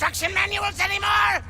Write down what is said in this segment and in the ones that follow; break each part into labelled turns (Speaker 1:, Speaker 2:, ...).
Speaker 1: instruction manuals anymore?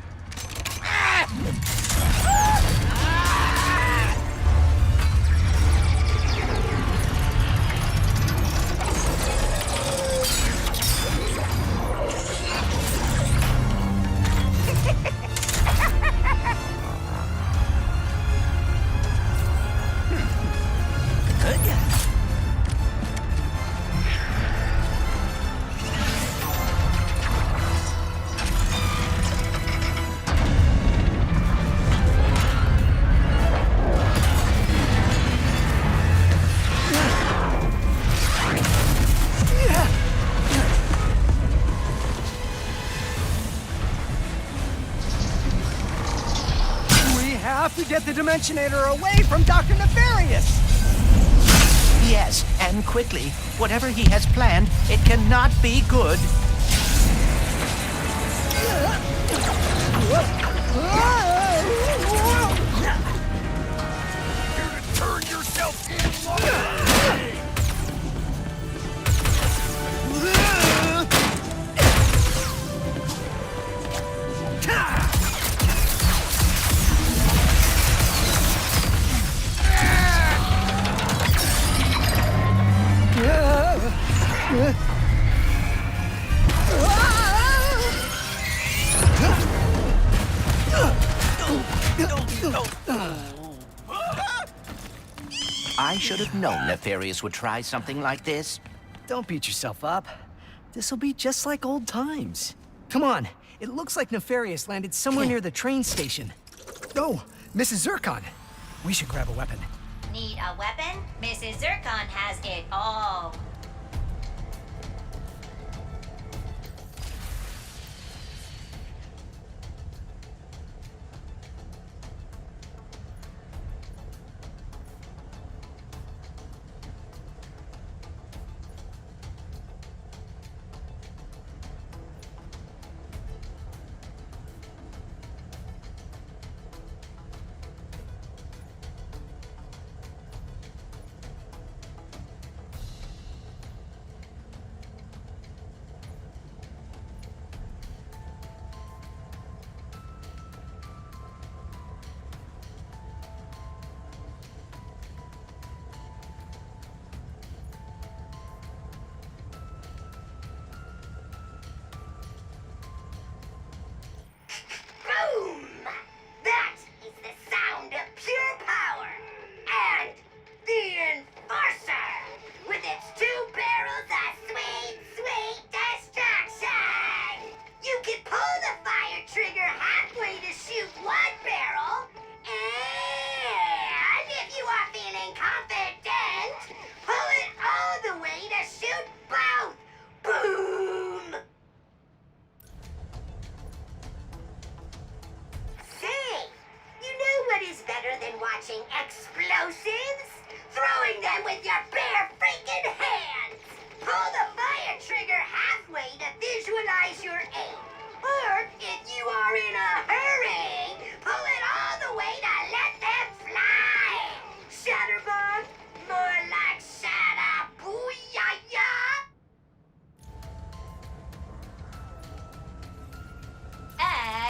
Speaker 2: Get the Dimensionator away from Dr. Nefarious!
Speaker 3: Yes, and quickly. Whatever he has planned, it cannot be good.
Speaker 1: Here to turn yourself in!
Speaker 3: I should have known Nefarious would try something like this.
Speaker 2: Don't beat yourself up. This'll be just like old times. Come on, it looks like Nefarious landed somewhere near the train station. Oh, Mrs. Zircon. We should grab a weapon.
Speaker 4: Need a weapon? Mrs. Zircon has it all. Explosives? Throwing them with your bare freaking hands! Pull the fire trigger halfway to visualize your aim. Or, if you are in a hurry, pull it all the way to let them fly! Shatterbug? More like Shatter-booyah-ya!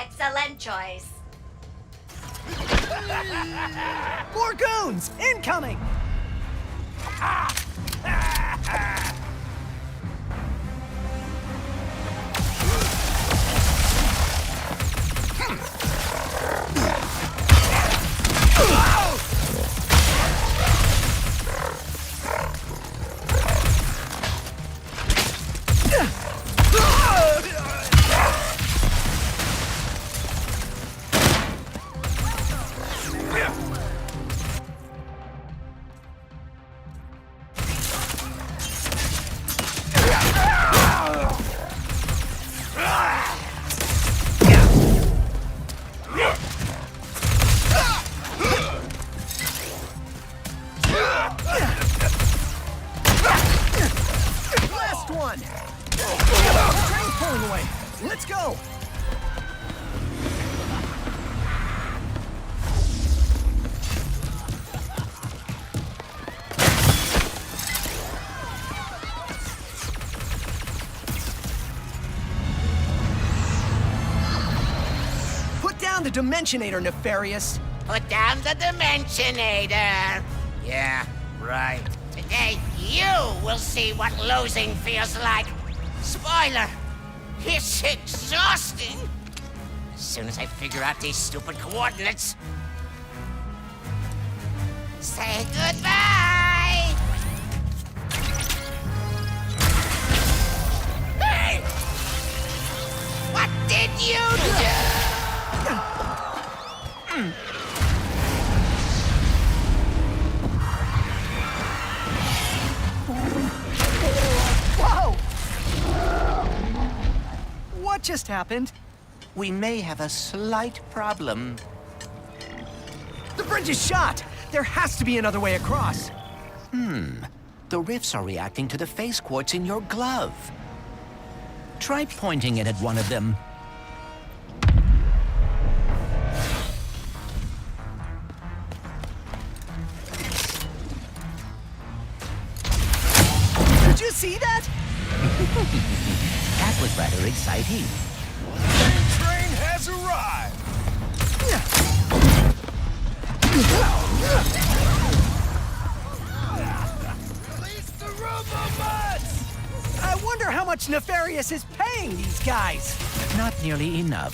Speaker 4: Excellent choice.
Speaker 2: More goons! Incoming! down the Dimensionator, Nefarious!
Speaker 1: Put down the Dimensionator. Yeah, right. Today, you will see what losing feels like. Spoiler, it's exhausting. As soon as I figure out these stupid coordinates. Say goodbye! Hey! What did you do?
Speaker 2: Whoa! What just happened?
Speaker 3: We may have a slight problem.
Speaker 2: The bridge is shot! There has to be another way across.
Speaker 3: The rifts are reacting to the face quartz in your glove. Try pointing it at one of them.
Speaker 2: Did you see that?
Speaker 3: That was rather exciting.
Speaker 1: Train has arrived! Release the robots!
Speaker 2: I wonder how much Nefarious is paying these guys.
Speaker 3: Not nearly enough.